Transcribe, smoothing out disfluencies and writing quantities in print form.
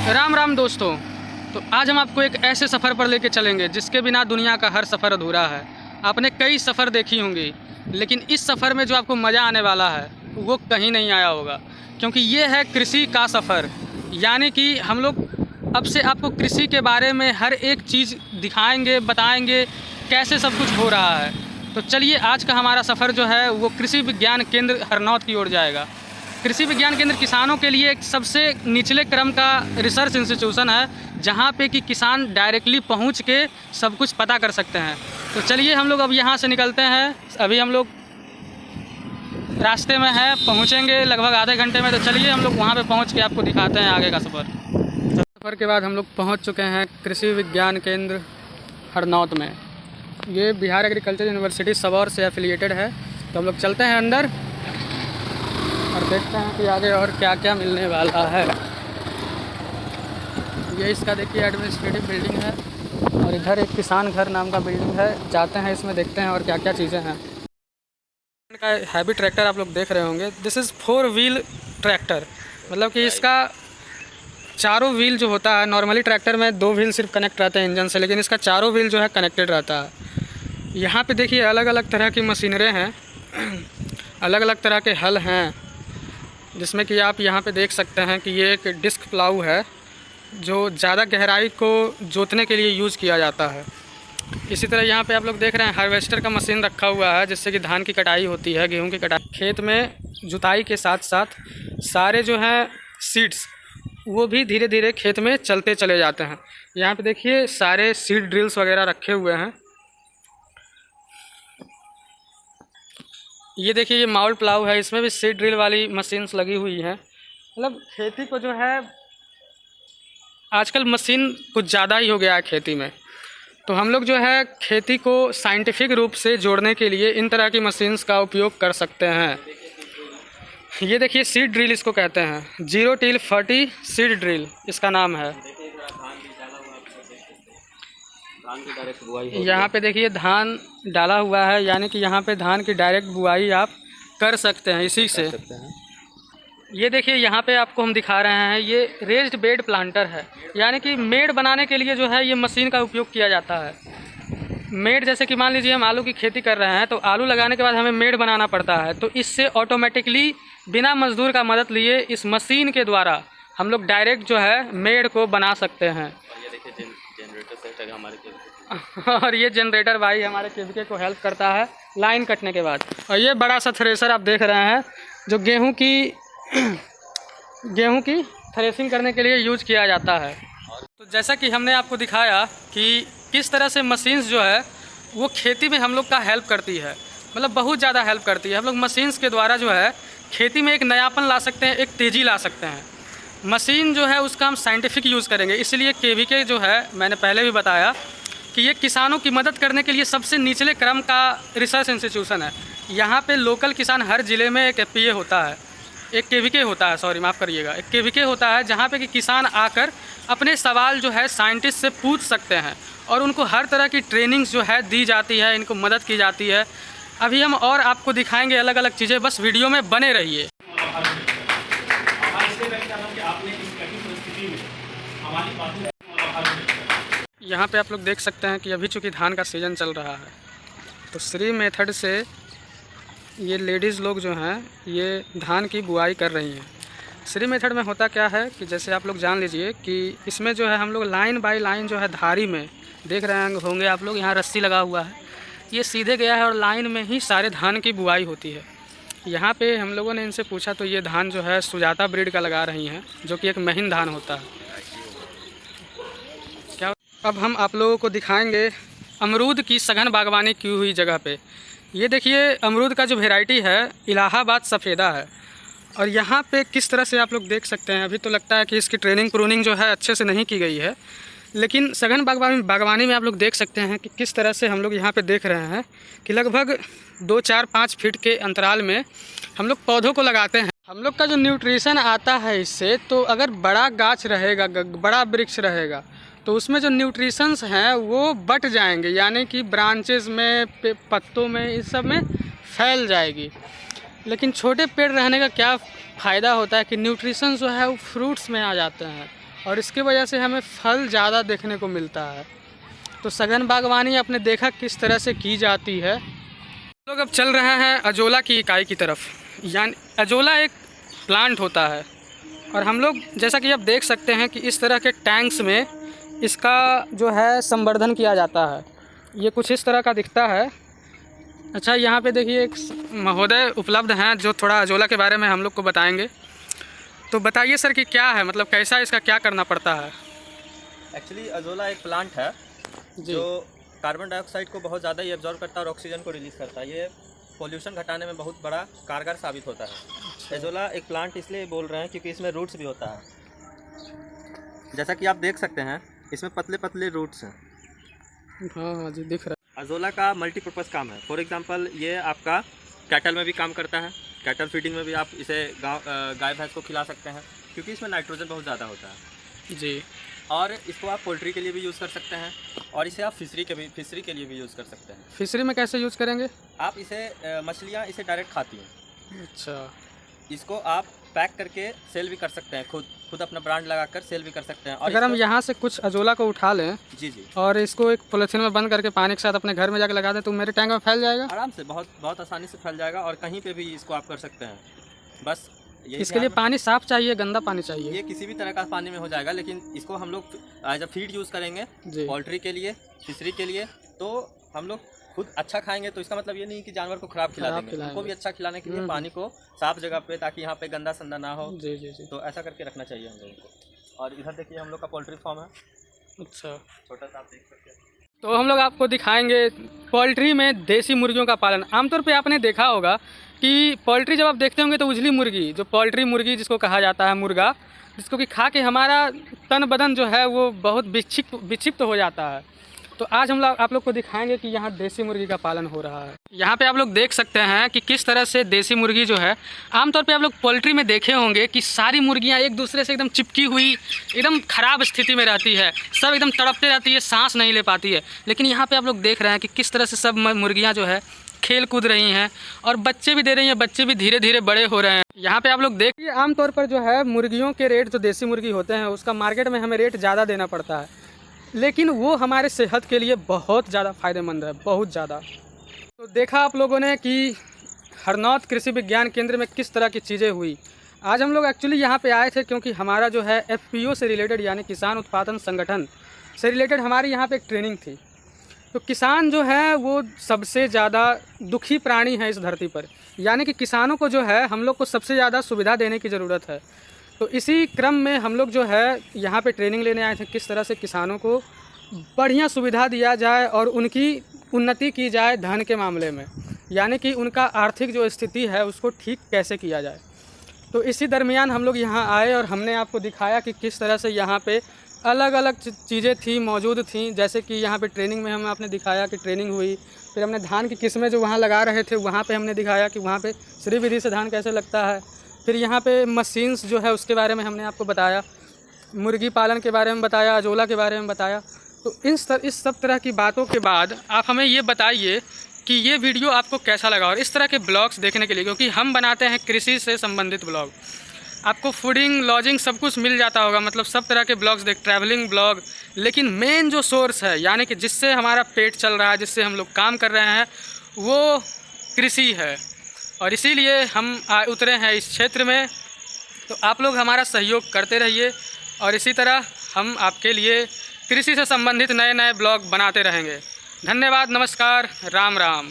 राम राम दोस्तों। तो आज हम आपको एक ऐसे सफ़र पर लेके चलेंगे जिसके बिना दुनिया का हर सफ़र अधूरा है। आपने कई सफ़र देखी होंगी, लेकिन इस सफ़र में जो आपको मज़ा आने वाला है वो कहीं नहीं आया होगा, क्योंकि ये है कृषि का सफ़र। यानी कि हम लोग अब से आपको कृषि के बारे में हर एक चीज़ दिखाएंगे, बताएंगे कैसे सब कुछ हो रहा है। तो चलिए, आज का हमारा सफ़र जो है वो कृषि विज्ञान केंद्र हरनौत की ओर जाएगा। कृषि विज्ञान केंद्र किसानों के लिए एक सबसे निचले क्रम का रिसर्च इंस्टीट्यूशन है, जहाँ पे कि किसान डायरेक्टली पहुँच के सब कुछ पता कर सकते हैं। तो चलिए हम लोग अब यहाँ से निकलते हैं। अभी हम लोग रास्ते में हैं, पहुँचेंगे लगभग आधे घंटे में। तो चलिए हम लोग वहाँ पे पहुँच के आपको दिखाते हैं आगे का सफ़र। सफ़र के बाद हम लोग पहुँच चुके हैं कृषि विज्ञान केंद्र हरनौत में। ये बिहार एग्रीकल्चर यूनिवर्सिटी सबौर से एफिलिएटेड है। तो हम लोग चलते हैं अंदर और देखते हैं कि आगे और क्या क्या मिलने वाला है। ये इसका देखिए एडमिनिस्ट्रेटिव बिल्डिंग है, और इधर एक किसान घर नाम का बिल्डिंग है। जाते हैं इसमें, देखते हैं और क्या क्या चीज़ें हैं। का हैवी ट्रैक्टर आप लोग देख रहे होंगे। दिस इज़ 4 व्हील ट्रैक्टर, मतलब कि इसका चारों व्हील जो होता है, नॉर्मली ट्रैक्टर में 2 व्हील सिर्फ कनेक्ट रहते हैं इंजन से, लेकिन इसका चारों व्हील जो है कनेक्टेड रहता है। यहाँ पे देखिए अलग अलग तरह की मशीनरें हैं, अलग अलग तरह के हल हैं, जिसमें कि आप यहाँ पे देख सकते हैं कि ये एक डिस्क प्लाऊ है जो ज़्यादा गहराई को जोतने के लिए यूज़ किया जाता है। इसी तरह यहाँ पे आप लोग देख रहे हैं हार्वेस्टर का मशीन रखा हुआ है, जिससे कि धान की कटाई होती है, गेहूं की कटाई। खेत में जुताई के साथ साथ सारे जो हैं सीड्स वो भी धीरे धीरे खेत में चलते चले जाते हैं। यहाँ पे देखिए सारे सीड ड्रिल्स वगैरह रखे हुए हैं। ये देखिए ये माउल प्लाऊ है, इसमें भी सीड ड्रिल वाली मशीन्स लगी हुई हैं। मतलब खेती को जो है आजकल मशीन कुछ ज़्यादा ही हो गया है खेती में। तो हम लोग जो है खेती को साइंटिफिक रूप से जोड़ने के लिए इन तरह की मशीन्स का उपयोग कर सकते हैं। ये देखिए सीड ड्रिल इसको कहते हैं, 0 till 40 सीड ड्रिल इसका नाम है। यहाँ पे देखिए धान डाला हुआ है, यानी कि यहाँ पे धान की डायरेक्ट बुआई आप कर सकते हैं इसी से। ये देखिए यहाँ पे आपको हम दिखा रहे हैं, ये रेज्ड बेड प्लांटर है, यानी कि मेड़ बनाने के लिए जो है ये मशीन का उपयोग किया जाता है। मेड़ जैसे कि मान लीजिए हम आलू की खेती कर रहे हैं, तो आलू लगाने के बाद हमें मेड़ बनाना पड़ता है, तो इससे ऑटोमेटिकली बिना मजदूर का मदद लिए इस मशीन के द्वारा हम लोग डायरेक्ट जो है मेड़ को बना सकते हैं। और ये जनरेटर भाई हमारे केवीके को हेल्प करता है लाइन कटने के बाद। और ये बड़ा सा थ्रेसर आप देख रहे हैं, जो गेहूं की थ्रेसिंग करने के लिए यूज किया जाता है। तो जैसा कि हमने आपको दिखाया कि किस तरह से मशीन्स जो है वो खेती में हम लोग का हेल्प करती है, मतलब बहुत ज़्यादा हेल्प करती है। हम लोग मशीन्स के द्वारा जो है खेती में एक नयापन ला सकते हैं, एक तेज़ी ला सकते हैं। मशीन जो है उसका हम साइंटिफिक यूज़ करेंगे, इसलिए केवीके जो है मैंने पहले भी बताया कि ये किसानों की मदद करने के लिए सबसे निचले क्रम का रिसर्च इंस्टीट्यूशन है। यहाँ पे लोकल किसान हर ज़िले में एक एफपीए होता है, एक केवीके होता है, सॉरी माफ़ करिएगा, एक केवीके होता है, जहाँ पे कि किसान आकर अपने सवाल जो है साइंटिस्ट से पूछ सकते हैं, और उनको हर तरह की ट्रेनिंग्स जो है दी जाती है, इनको मदद की जाती है। अभी हम और आपको दिखाएंगे अलग अलग चीज़ें, बस वीडियो में बने रहिए। यहाँ पे आप लोग देख सकते हैं कि अभी चूँकि धान का सीज़न चल रहा है, तो श्री मेथड से ये लेडीज़ लोग जो हैं ये धान की बुआई कर रही हैं। श्री मेथड में होता क्या है कि जैसे आप लोग जान लीजिए कि इसमें जो है हम लोग लाइन बाय लाइन जो है धारी में देख रहे होंगे आप लोग, यहाँ रस्सी लगा हुआ है, ये सीधे गया है और लाइन में ही सारे धान की बुआई होती है। यहाँ पे हम लोगों ने इनसे पूछा तो ये धान जो है सुजाता ब्रीड का लगा रही हैं, जो कि एक महीन धान होता है। क्या अब हम आप लोगों को दिखाएंगे अमरूद की सघन बागवानी की हुई जगह पे। ये देखिए अमरूद का जो वेराइटी है इलाहाबाद सफ़ेदा है, और यहाँ पे किस तरह से आप लोग देख सकते हैं। अभी तो लगता है कि इसकी ट्रेनिंग प्रूनिंग जो है अच्छे से नहीं की गई है, लेकिन सघन बागवानी में आप लोग देख सकते हैं कि किस तरह से हम लोग यहाँ पे देख रहे हैं कि लगभग 2, 4, 5 फीट के अंतराल में हम लोग पौधों को लगाते हैं। हम लोग का जो न्यूट्रिशन आता है इससे, तो अगर बड़ा गाछ रहेगा, बड़ा वृक्ष रहेगा, तो उसमें जो न्यूट्रिशंस हैं वो बट जाएंगे, यानी कि ब्रांचेस में, पत्तों में, इस सब में फैल जाएगी। लेकिन छोटे पेड़ रहने का क्या फ़ायदा होता है कि न्यूट्रिशन जो है वो फ्रूट्स में आ जाते हैं, और इसकी वजह से हमें फल ज़्यादा देखने को मिलता है। तो सघन बागवानी आपने देखा किस तरह से की जाती है। लोग अब चल रहे हैं अजोला की इकाई की तरफ। यानी अजोला एक प्लांट होता है और हम लोग जैसा कि आप देख सकते हैं कि इस तरह के टैंक्स में इसका जो है संवर्धन किया जाता है। ये कुछ इस तरह का दिखता है। अच्छा, यहाँ पे देखिए एक महोदय उपलब्ध हैं जो थोड़ा अजोला के बारे में हम लोग को बताएंगे। तो बताइए सर कि क्या है, मतलब कैसा इसका क्या करना पड़ता है। एक्चुअली अजोला एक प्लांट है जो कार्बन डाइऑक्साइड को बहुत ज़्यादा ही एब्जॉर्ब करता है और ऑक्सीजन को रिलीज़ करता है। ये पोल्यूशन घटाने में बहुत बड़ा कारगर साबित होता है। अजोला एक प्लांट इसलिए बोल रहे हैं क्योंकि इसमें रूट्स भी होता है। जैसा कि आप देख सकते हैं इसमें पतले पतले रूट्स हैं। हाँ जी, दिख रहा है। अजोला का मल्टीपर्पज़ काम है। फॉर एग्जांपल ये आपका कैटल में भी काम करता है। कैटल फीडिंग में भी आप इसे गाय भैंस को खिला सकते हैं क्योंकि इसमें नाइट्रोजन बहुत ज़्यादा होता है जी। और इसको आप पोल्ट्री के लिए भी यूज़ कर सकते हैं और इसे आप फिशरी के लिए भी यूज़ कर सकते हैं। फिशरी में कैसे यूज़ करेंगे? आप इसे मछलियाँ इसे डायरेक्ट खाती हैं। अच्छा, इसको आप पैक करके सेल भी कर सकते हैं, खुद अपना ब्रांड लगाकर सेल भी कर सकते हैं। और अगर हम यहाँ से कुछ अजोला को उठा लें जी और इसको एक पॉलीथीन में बंद करके पानी के साथ अपने घर में जाकर लगा दें तो मेरे टैंक में फैल जाएगा आराम से, बहुत आसानी से फैल जाएगा और कहीं पे भी इसको आप कर सकते हैं। बस इसके लिए पानी साफ चाहिए, गंदा पानी चाहिए? ये किसी भी तरह का पानी में हो जाएगा, लेकिन इसको हम लोग एज अ फीड यूज़ करेंगे पोल्ट्री के लिए, फिशरी के लिए। तो हम लोग खुद अच्छा खाएंगे तो इसका मतलब ये नहीं कि जानवर को खराब खिला देंगे। उनको भी अच्छा खिलाने के लिए पानी को साफ जगह पे, ताकि यहाँ पे गंदा संदा ना हो। जी जी जी। तो ऐसा करके रखना चाहिए हम लोगों को। और इधर देखिए हम लोग का पोल्ट्री फार्म है। अच्छा, छोटा सा आप देख सकते हैं। तो हम लोग आपको दिखाएंगे पोल्ट्री में देसी मुर्गियों का पालन। आमतौर पे आपने देखा होगा कि पोल्ट्री जब आप देखते होंगे तो उजली मुर्गी, जो पोल्ट्री मुर्गी जिसको कहा जाता है, मुर्गा, जिसको कि खा के हमारा तन बदन जो है वो बहुत विक्षिप्त हो जाता है। तो आज हम लोग आप लोग को दिखाएंगे कि यहाँ देसी मुर्गी का पालन हो रहा है। यहाँ पे आप लोग देख सकते हैं कि किस तरह से देसी मुर्गी जो है, आमतौर पे आप लोग पोल्ट्री में देखे होंगे कि सारी मुर्गियाँ एक दूसरे से एकदम चिपकी हुई, एकदम ख़राब स्थिति में रहती है, सब एकदम तड़पते रहती है, सांस नहीं ले पाती है। लेकिन यहाँ पे आप लोग देख रहे हैं कि किस तरह से सब मुर्गियाँ जो है खेल कूद रही हैं और बच्चे भी दे रही हैं, बच्चे भी धीरे धीरे बड़े हो रहे हैं। यहाँ पे आप लोग देखिए, आमतौर पर जो है मुर्गियों के रेट, जो देसी मुर्गी होते हैं उसका मार्केट में हमें रेट ज़्यादा देना पड़ता है, लेकिन वो हमारे सेहत के लिए बहुत ज़्यादा फ़ायदेमंद है, बहुत ज़्यादा। तो देखा आप लोगों ने कि हरनौत कृषि विज्ञान केंद्र में किस तरह की चीज़ें हुई। आज हम लोग एक्चुअली यहाँ पे आए थे क्योंकि हमारा जो है FPO से रिलेटेड, यानी किसान उत्पादन संगठन से रिलेटेड हमारी यहाँ पे एक ट्रेनिंग थी। तो किसान जो है वो सबसे ज़्यादा दुखी प्राणी है इस धरती पर, यानी कि किसानों को जो है हम लोग को सबसे ज़्यादा सुविधा देने की ज़रूरत है। तो इसी क्रम में हम लोग जो है यहाँ पे ट्रेनिंग लेने आए थे, किस तरह से किसानों को बढ़िया सुविधा दिया जाए और उनकी उन्नति की जाए धन के मामले में, यानी कि उनका आर्थिक जो स्थिति है उसको ठीक कैसे किया जाए। तो इसी दरमियान हम लोग यहाँ आए और हमने आपको दिखाया कि किस तरह से यहाँ पे अलग अलग चीज़ें थी, मौजूद थी। जैसे कि यहाँ पे ट्रेनिंग में हम आपने दिखाया कि ट्रेनिंग हुई, फिर हमने धान की किस्में जो वहाँ लगा रहे थे वहाँ पे हमने दिखाया कि वहाँ पे श्री विधि से धान कैसे लगता है। फिर यहाँ पे मशीन्स जो है उसके बारे में हमने आपको बताया, मुर्गी पालन के बारे में बताया, अजोला के बारे में बताया। तो इस सब तरह की बातों के बाद आप हमें ये बताइए कि ये वीडियो आपको कैसा लगा। और इस तरह के ब्लॉग्स देखने के लिए, क्योंकि हम बनाते हैं कृषि से संबंधित ब्लॉग, आपको फूडिंग, लॉजिंग सब कुछ मिल जाता होगा, मतलब सब तरह के ब्लॉग्स ट्रैवलिंग ब्लॉग। लेकिन मेन जो सोर्स है, यानी कि जिससे हमारा पेट चल रहा है, जिससे हम लोग काम कर रहे हैं, वो कृषि है। और इसीलिए हम उतरे हैं इस क्षेत्र में। तो आप लोग हमारा सहयोग करते रहिए और इसी तरह हम आपके लिए कृषि से संबंधित नए नए ब्लॉग बनाते रहेंगे। धन्यवाद, नमस्कार, राम राम।